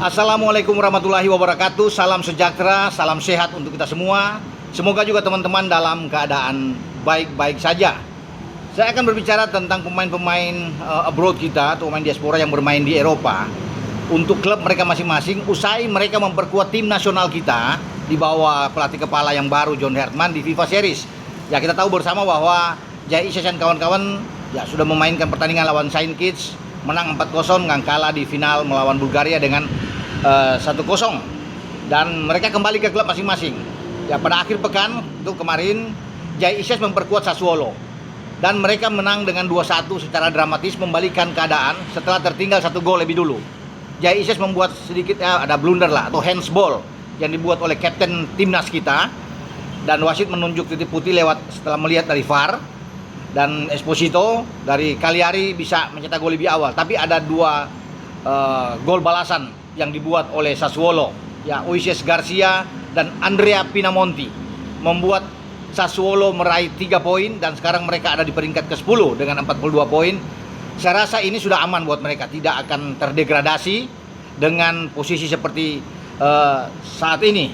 Assalamualaikum warahmatullahi wabarakatuh. Salam sejahtera, salam sehat untuk kita semua. Semoga juga teman-teman dalam keadaan baik-baik saja. Saya akan berbicara tentang pemain-pemain abroad kita atau pemain diaspora yang bermain di Eropa untuk klub mereka masing-masing. Usai mereka memperkuat tim nasional kita di bawah pelatih kepala yang baru John Herman di FIFA Series. Ya, kita tahu bersama bahwa Jai Isyas dan kawan-kawan ya sudah memainkan pertandingan lawan Saint Kitts, menang 4-0 dengan kalah di final melawan Bulgaria dengan 1-0, dan mereka kembali ke klub masing-masing. Ya, pada akhir pekan itu kemarin Jai Isyas memperkuat Sassuolo dan mereka menang dengan 2-1 secara dramatis, membalikan keadaan setelah tertinggal 1 gol lebih dulu. Jai Isyas membuat sedikit ada blunder lah atau handsball yang dibuat oleh kapten timnas kita, dan wasit menunjuk titik putih lewat setelah melihat dari VAR, dan Esposito dari Cagliari bisa mencetak gol lebih awal. Tapi ada dua gol balasan yang dibuat oleh Sassuolo, ya, Ulises Garcia dan Andrea Pinamonti, membuat Sassuolo meraih 3 poin dan sekarang mereka ada di peringkat ke-10 dengan 42 poin. Saya rasa ini sudah aman buat mereka, tidak akan terdegradasi dengan posisi seperti saat ini.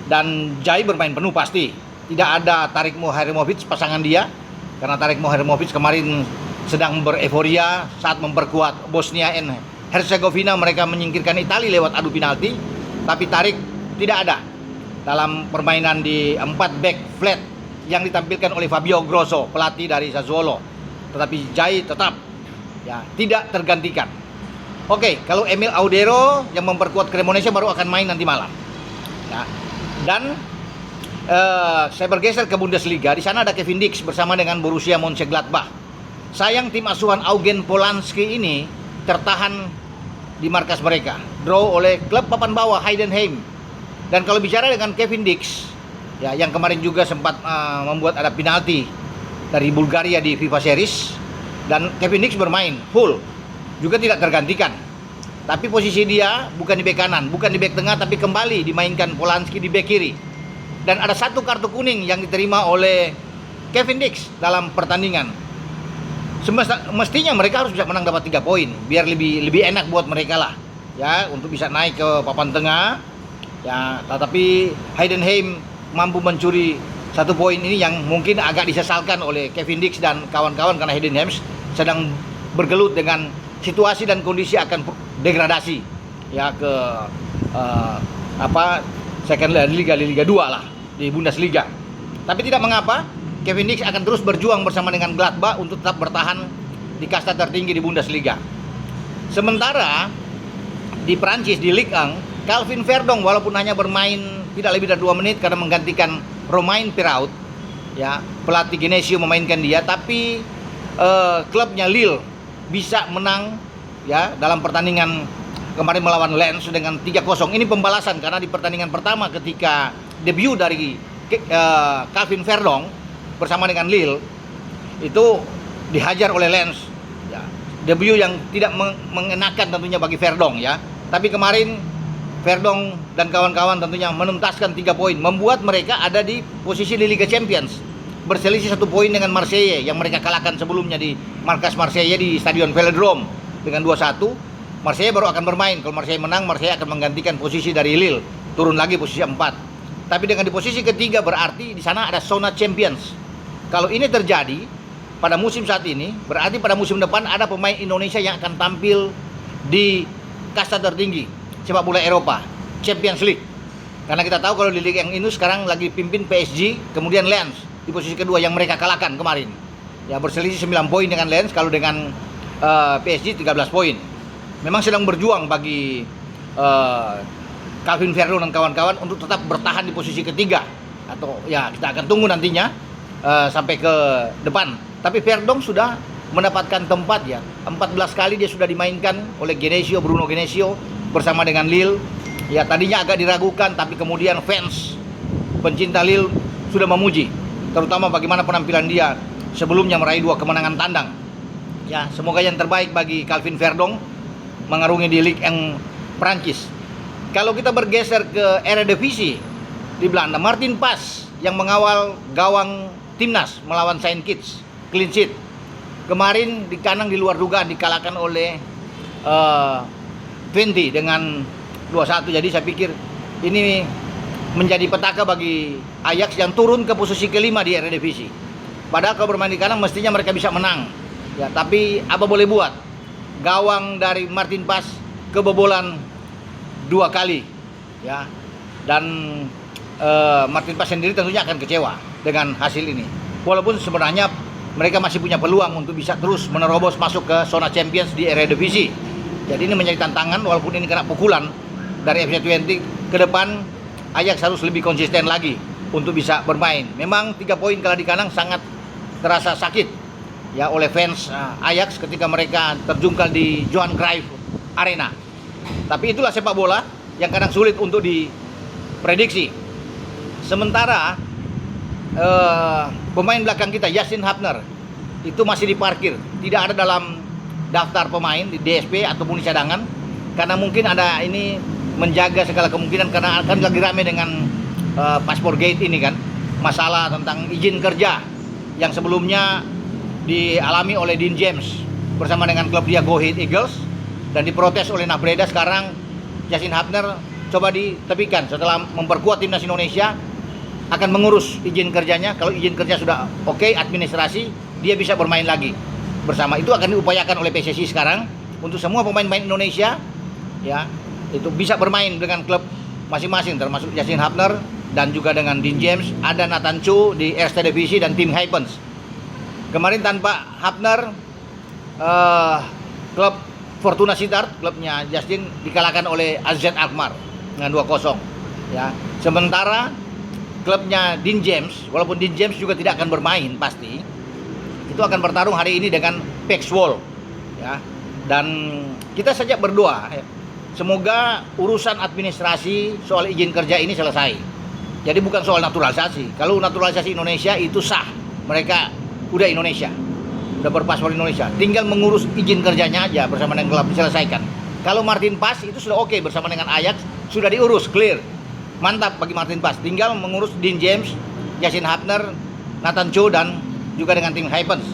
Dan Jai bermain penuh pasti, tidak ada Tarik Muharrimovic pasangan dia, karena Tarik Muharrimovic kemarin sedang bereforia saat memperkuat Bosnia and Herzegovina. Mereka menyingkirkan Italia lewat adu penalti, tapi Tarik tidak ada dalam permainan di 4 back flat yang ditampilkan oleh Fabio Grosso, pelatih dari Sassuolo. Tetapi Jai tetap ya tidak tergantikan. Oke, kalau Emil Audero yang memperkuat Cremonese baru akan main nanti malam. Ya. Dan saya bergeser ke Bundesliga. Di sana ada Kevin Dix bersama dengan Borussia Mönchengladbach. Sayang tim asuhan Eugen Polanski ini tertahan di markas mereka, draw oleh klub papan bawah Heidenheim. Dan kalau bicara dengan Kevin Dix, ya, yang kemarin juga sempat membuat ada penalti dari Bulgaria di FIFA Series, dan Kevin Dix bermain full, juga tidak tergantikan. Tapi posisi dia bukan di bek kanan, bukan di bek tengah, tapi kembali dimainkan Polanski di bek kiri. Dan ada 1 kartu kuning yang diterima oleh Kevin Dix dalam pertandingan. Mestinya mereka harus bisa menang dapat 3 poin biar lebih enak buat mereka lah, ya, untuk bisa naik ke papan tengah. Ya, tetapi Heidenheim mampu mencuri 1 poin ini yang mungkin agak disesalkan oleh Kevin Dix dan kawan-kawan, karena Heidenheim sedang bergelut dengan situasi dan kondisi akan degradasi ya ke second Liga 2 lah di Bundesliga. Tapi tidak mengapa, Kevin Dix akan terus berjuang bersama dengan Gladbach untuk tetap bertahan di kasta tertinggi di Bundesliga. Sementara di Prancis di Ligue 1, Calvin Verdong walaupun hanya bermain tidak lebih dari 2 menit karena menggantikan Romain Perrault, ya, pelatih Genesio memainkan dia, tapi klubnya Lille bisa menang ya dalam pertandingan kemarin melawan Lens dengan 3-0. Ini pembalasan karena di pertandingan pertama ketika debut dari Calvin Verdong bersama dengan Lille itu dihajar oleh Lens, ya, debut yang tidak mengenakan tentunya bagi Verdong, ya. Tapi kemarin Verdong dan kawan-kawan tentunya menuntaskan 3 poin, membuat mereka ada di posisi di Liga Champions, berselisih 1 poin dengan Marseille yang mereka kalahkan sebelumnya di markas Marseille di Stadion Velodrome dengan 2-1. Marseille baru akan bermain. Kalau Marseille menang, Marseille akan menggantikan posisi dari Lille, turun lagi posisi 4. Tapi dengan di posisi ketiga berarti di sana ada zona Champions. Kalau ini terjadi pada musim saat ini, berarti pada musim depan ada pemain Indonesia yang akan tampil di kasta tertinggi sepak bola Eropa, Champions League. Karena kita tahu kalau di liga yang ini sekarang lagi pimpin PSG, kemudian Lens di posisi kedua yang mereka kalahkan kemarin. Ya, berselisih 9 poin dengan Lens, kalau dengan PSG 13 poin. Memang sedang berjuang bagi Calvin Verdong dan kawan-kawan untuk tetap bertahan di posisi ketiga, atau ya kita akan tunggu nantinya sampai ke depan. Tapi Verdong sudah mendapatkan tempat, ya, 14 kali dia sudah dimainkan oleh Genesio, Bruno Genesio bersama dengan Lille. Ya, tadinya agak diragukan, tapi kemudian fans pencinta Lille sudah memuji, terutama bagaimana penampilan dia sebelumnya meraih 2 kemenangan tandang. Ya, semoga yang terbaik bagi Calvin Verdong mengarungi di Ligue 1 Prancis. Kalau kita bergeser ke Eredivisie di Belanda, Martin Pas yang mengawal gawang timnas melawan Saint Kitts, clean sheet. Kemarin di kandang di luar dugaan dikalahkan oleh Twente dengan 2-1. Jadi saya pikir ini menjadi petaka bagi Ajax yang turun ke posisi kelima di Eredivisie. Padahal kalau bermain di kandang mestinya mereka bisa menang. Ya, tapi apa boleh buat? Gawang dari Martin Paes kebobolan 2 kali. Ya. Dan Martin Paes sendiri tentunya akan kecewa dengan hasil ini. Walaupun sebenarnya mereka masih punya peluang untuk bisa terus menerobos masuk ke zona Champions di Eredivisie. Jadi ini menjadi tantangan, walaupun ini kena pukulan dari FC Twente. Ke depan Ajax harus lebih konsisten lagi untuk bisa bermain. Memang 3 poin kalah di kandang sangat terasa sakit ya oleh fans Ajax ketika mereka terjungkal di Johan Cruyff Arena. Tapi itulah sepak bola yang kadang sulit untuk diprediksi. Sementara pemain belakang kita Justin Hapner itu masih diparkir, tidak ada dalam daftar pemain di DSP ataupun di cadangan, karena mungkin ada ini menjaga segala kemungkinan, karena akan lagi rame dengan paspor gate ini kan, masalah tentang izin kerja yang sebelumnya dialami oleh Dean James bersama dengan klub dia Go Ahead Eagles dan diprotes oleh Nabreda. Sekarang Justin Hapner coba ditepikan setelah memperkuat timnas Indonesia, akan mengurus izin kerjanya. Kalau izin kerja sudah oke, administrasi, dia bisa bermain lagi bersama. Itu akan diupayakan oleh PSSI sekarang untuk semua pemain-pemain Indonesia ya, itu bisa bermain dengan klub masing-masing, termasuk Justin Hapner dan juga dengan Dean James. Ada Nathan Chu di Eerste Divisie dan Tim Hypens. Kemarin tanpa Hapner, klub Fortuna Sittard, klubnya Justin, dikalahkan oleh AZ Alkmaar dengan 2-0 ya. Sementara klubnya Dean James, walaupun Dean James juga tidak akan bermain pasti, itu akan bertarung hari ini dengan PEC Zwolle ya. Dan kita saja berdoa ya, semoga urusan administrasi soal izin kerja ini selesai. Jadi bukan soal naturalisasi. Kalau naturalisasi Indonesia itu sah, mereka udah Indonesia, udah berpaspor Indonesia, tinggal mengurus izin kerjanya aja bersama dengan klub, diselesaikan. Kalau Martin Paes itu sudah oke bersama dengan Ajax, sudah diurus, clear. Mantap bagi Martin Paes, tinggal mengurus Dean James, Justin Hapner, Nathan Chu dan juga dengan Tim Hypens.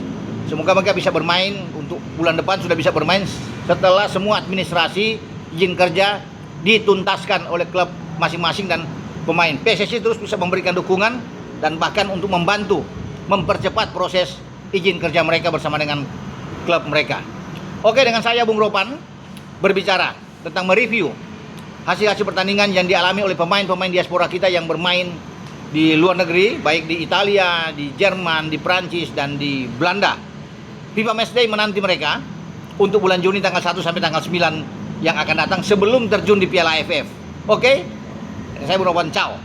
Semoga mereka bisa bermain untuk bulan depan, sudah bisa bermain setelah semua administrasi izin kerja dituntaskan oleh klub masing-masing dan pemain. PSSI terus bisa memberikan dukungan dan bahkan untuk membantu mempercepat proses izin kerja mereka bersama dengan klub mereka. Oke, dengan saya Bung Ropan berbicara tentang mereview hasil-hasil pertandingan yang dialami oleh pemain-pemain diaspora kita yang bermain di luar negeri, baik di Italia, di Jerman, di Prancis, dan di Belanda. FIFA Matchday menanti mereka untuk bulan Juni tanggal 1 sampai tanggal 9 yang akan datang sebelum terjun di Piala AFF. Oke? Saya Bung Ropan, ciao.